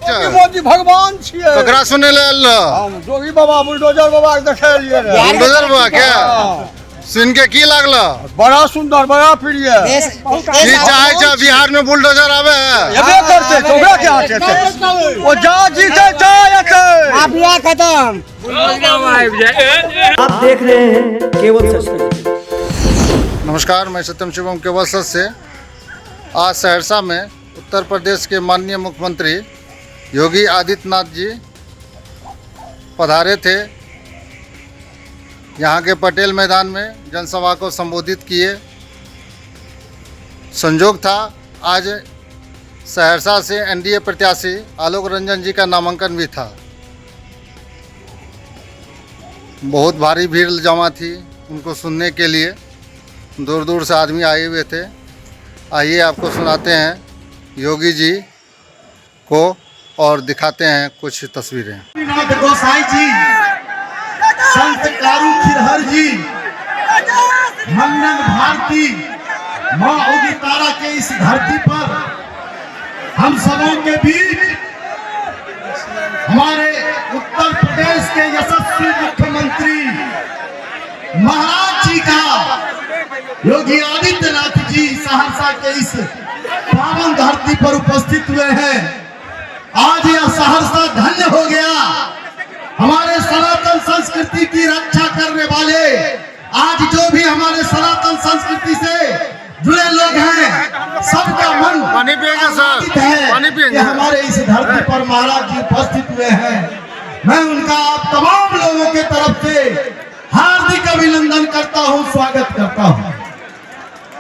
मोदी भगवान छिए। ककरा सुने ले आयल रह? हम जोगी बाबा बुलडोजर बाबा के देखे लिए रे। बुलडोजर बाबा क्या सुन के की लागला? बड़ा सुंदर, बड़ा प्रिय। की चाहे छ बिहार में बुलडोजर आवे? एबे करते तो ओकरा क्या होते? वो जा जीते चाहे अते। आप यहाँ खत्म। आप देख रहे हैं केवल सच। नमस्कार, मैं सत्यम शिवम केवल सच से। आज सहरसा में उत्तर प्रदेश के माननीय मुख्यमंत्री योगी आदित्यनाथ जी पधारे थे। यहाँ के पटेल मैदान में जनसभा को संबोधित किए। संजोग था आज सहरसा से एनडीए प्रत्याशी आलोक रंजन जी का नामांकन भी था। बहुत भारी भीड़ जमा थी उनको सुनने के लिए, दूर दूर से आदमी आए हुए थे। आइए आपको सुनाते हैं योगी जी को और दिखाते हैं कुछ तस्वीरें। गोसाई जी, संत कारू खिरहर जी, मंगन भारती, माँ उगी तारा के इस धरती पर हम सबों के बीच हमारे उत्तर प्रदेश के यशस्वी मुख्यमंत्री महाराज जी का योगी आदित्यनाथ जी सहरसा के इस पावन धरती पर उपस्थित हुए हैं। आज यह सहरसा धन्य हो गया। हमारे सनातन संस्कृति की रक्षा करने वाले, आज जो भी हमारे सनातन संस्कृति से जुड़े लोग हैं, सबका मन पानी पिएंगे सर, पानी कि पिएंगे। हमारे इस धरती पर महाराज जी उपस्थित हुए हैं। मैं उनका आप तमाम लोगों के तरफ से हार्दिक अभिनंदन करता हूं, स्वागत करता हूं।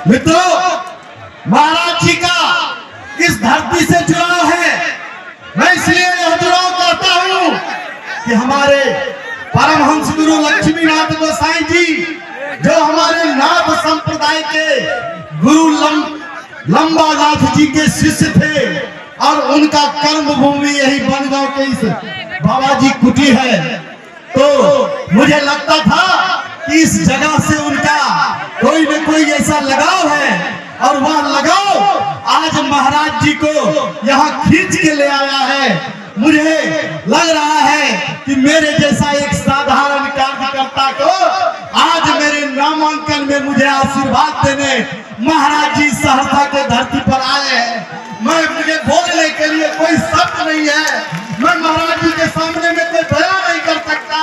मित्रों, महाराज जी का इस धरती से जुड़ाव है। मैं इसलिए यह जुड़ाव करता हूं कि हमारे परमहंस गुरु लक्ष्मीनाथ गोसाई जी, जो हमारे नाथ संप्रदाय के गुरु लंबानाथ जी के शिष्य थे, और उनका कर्म भूमि यही बनगांव के इस बाबा जी कुटी है। तो मुझे लगता था कि इस जगह से उनका कोई न कोई ऐसा लगाव है, और वह लगाव आज महाराज जी को यहाँ खींच के ले आया है। मुझे लग रहा है कि मेरे जैसा एक साधारण कार्यकर्ता को आज मेरे नामांकन में मुझे आशीर्वाद देने महाराज जी सहरसा के धरती पर आए हैं। मुझे बोलने के लिए कोई शब्द नहीं है। मैं महाराज जी के सामने में कोई बयान नहीं कर सकता।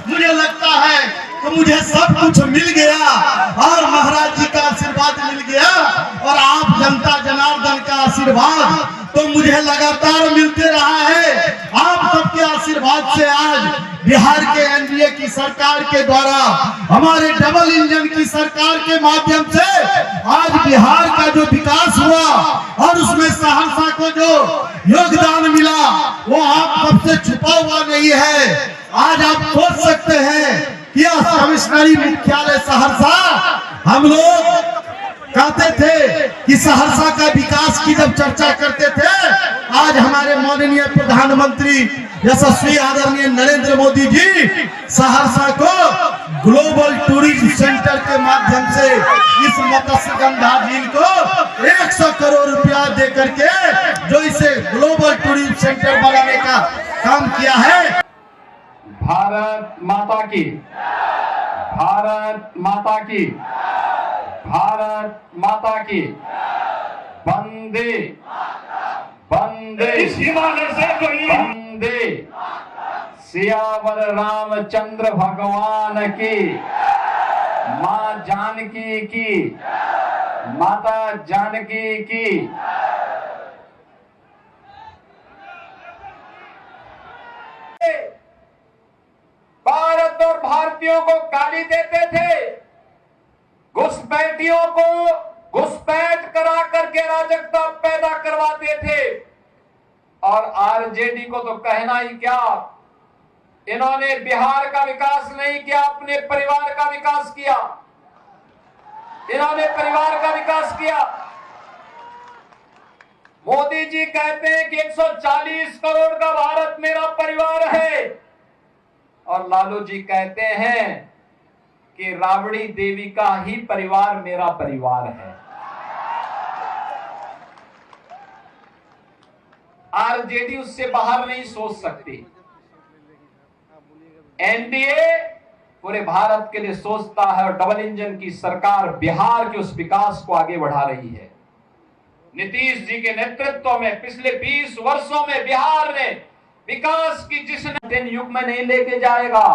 मुझे लगता है कि मुझे सब कुछ मिल गया, और महाराज जी का आशीर्वाद मिल गया, और आप जनता जनार्दन का आशीर्वाद तो मुझे लगातार मिलते रहा है। आप सबके आशीर्वाद से आज बिहार के एनडीए की सरकार के द्वारा, हमारे डबल इंजन की सरकार के माध्यम से आज बिहार का जो विकास हुआ, और उसमें सहरसा को जो योगदान मिला, वो आप सबसे छुपा हुआ नहीं है। आज आप सोच सकते हैं कि कमिश्नरी मुख्यालय सहरसा, हम लोग कहते थे कि सहरसा का विकास की जब चर्चा करते थे, आज हमारे माननीय प्रधानमंत्री यशस्वी आदरणीय नरेंद्र मोदी जी सहरसा को ग्लोबल टूरिज्म सेंटर के माध्यम से इस मत्स्यगंधा झील को 100 करोड़ रुपया दे करके जो इसे ग्लोबल टूरिज्म सेंटर बनाने का काम किया है। भारत माता की, भारत माता की, भारत माता की। वंदे वंदे वंदे सियावर रामचंद्र भगवान की, माँ जानकी की, माता जानकी की। भारत और भारतीयों को गाली देते थे, घुसपैठियों को घुसपैठ करा करके अराजकता पैदा करवाते थे। और आरजेडी को तो कहना ही क्या, इन्होंने बिहार का विकास नहीं किया, अपने परिवार का विकास किया। इन्होंने परिवार का विकास किया। मोदी जी कहते हैं कि 140 करोड़ का भारत मेरा परिवार है, और लालू जी कहते हैं कि राबड़ी देवी का ही परिवार मेरा परिवार है। आरजेडी उससे बाहर नहीं सोच सकती। एनडीए पूरे भारत के लिए सोचता है और डबल इंजन की सरकार बिहार के उस विकास को आगे बढ़ा रही है। नीतीश जी के नेतृत्व में पिछले 20 वर्षों में बिहार ने विकास की जिसने युग में नहीं लेके जाएगा,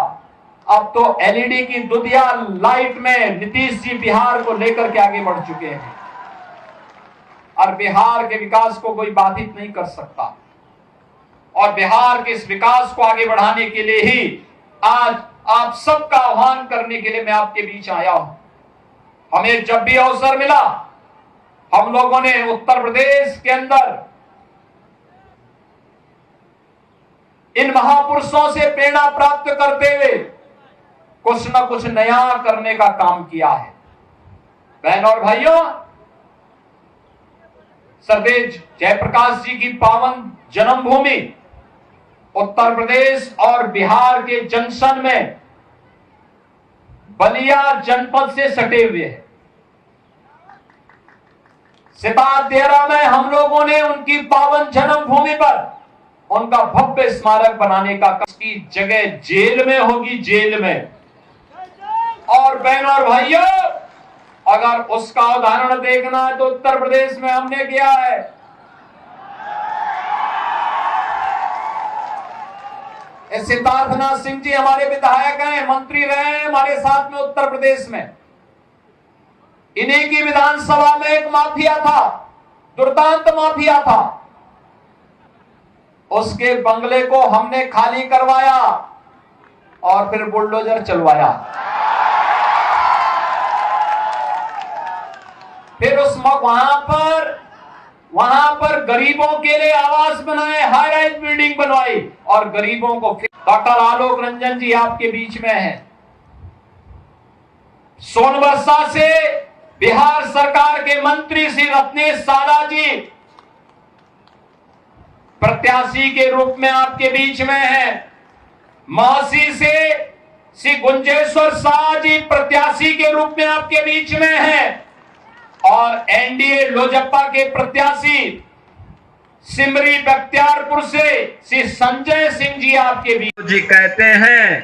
अब तो एलईडी की दुधिया लाइट में नीतीश जी बिहार को लेकर के आगे बढ़ चुके हैं और बिहार के विकास को कोई बाधित नहीं कर सकता। और बिहार के इस विकास को आगे बढ़ाने के लिए ही आज आप सबका आह्वान करने के लिए मैं आपके बीच आया हूं। हमें जब भी अवसर मिला, हम लोगों ने उत्तर प्रदेश के अंदर इन महापुरुषों से प्रेरणा प्राप्त करते हुए कुछ न कुछ नया करने का काम किया है। बहनों और भाइयों, सरदेव जयप्रकाश जी की पावन जन्मभूमि उत्तर प्रदेश और बिहार के जंक्शन में बलिया जनपद से सटे हुए है। सितादेरा में हम लोगों ने उनकी पावन जन्मभूमि पर उनका भव्य स्मारक बनाने का की जगह जेल में होगी, जेल में। और बहनों और भाइयों, अगर उसका उदाहरण देखना है तो उत्तर प्रदेश में हमने किया है। सिद्धार्थनाथ सिंह जी हमारे विधायक हैं, मंत्री रहे हैं हमारे साथ में उत्तर प्रदेश में। इन्हीं की विधानसभा में एक माफिया था, दुर्दांत माफिया था, उसके बंगले को हमने खाली करवाया और फिर बुलडोजर चलवाया। फिर उस वहां पर गरीबों के लिए आवास बनाए, हाई राइज बिल्डिंग बनवाई और गरीबों को। डॉक्टर आलोक रंजन जी आपके बीच में हैं। सोनबरसा से बिहार सरकार के मंत्री श्री रत्नेश सादा जी प्रत्याशी के रूप में आपके बीच में हैं। महासी से श्री गुंजेश्वर शाह जी प्रत्याशी के रूप में आपके बीच में हैं और एनडीए लोजपा के प्रत्याशी सिमरी बख्तियारपुर से श्री संजय सिंह जी आपके बीच। जी कहते हैं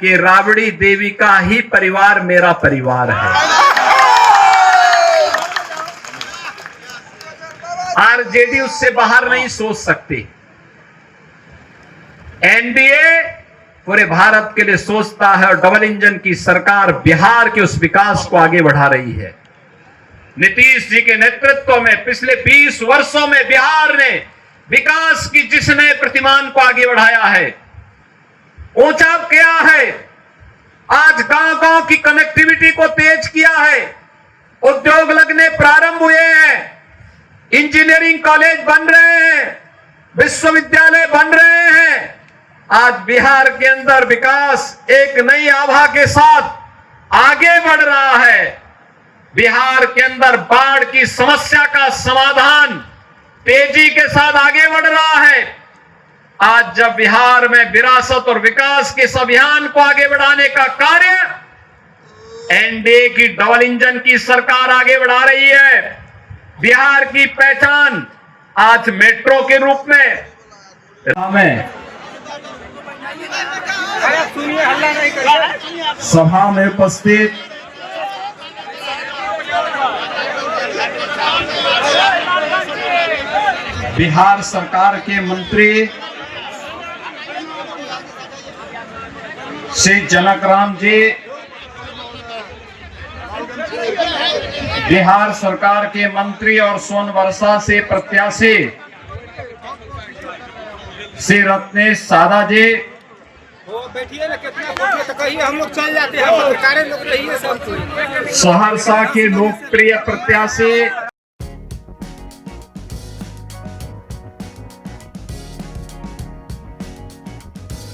कि राबड़ी देवी का ही परिवार मेरा परिवार है। आरजेडी उससे बाहर नहीं सोच सकती। एनडीए पूरे भारत के लिए सोचता है और डबल इंजन की सरकार बिहार के उस विकास को आगे बढ़ा रही है। नीतीश जी के नेतृत्व में पिछले 20 वर्षों में बिहार ने विकास की जिस नए प्रतिमान को आगे बढ़ाया है, ऊंचा किया है। आज गांव-गांव की कनेक्टिविटी को तेज किया है, उद्योग लगने प्रारंभ हुए हैं, इंजीनियरिंग कॉलेज बन रहे हैं, विश्वविद्यालय बन रहे हैं। आज बिहार के अंदर विकास एक नई आभा के साथ आगे बढ़ रहा है। बिहार के अंदर बाढ़ की समस्या का समाधान तेजी के साथ आगे बढ़ रहा है। आज जब बिहार में विरासत और विकास के इस अभियान को आगे बढ़ाने का कार्य एनडीए की डबल इंजन की सरकार आगे बढ़ा रही है, बिहार की पहचान आज मेट्रो के रूप में सभा में उपस्थित बिहार सरकार के मंत्री श्री जनक राम जी, बिहार सरकार के मंत्री और सोनबरसा से प्रत्याशी श्री रत्नेश सादा जी, बैठिए ना, कितना बैठिए तो कहिए, हम लोग चल जाते हैं, हम लोग लोग रही है सब। सहरसा के लोकप्रिय प्रत्याशी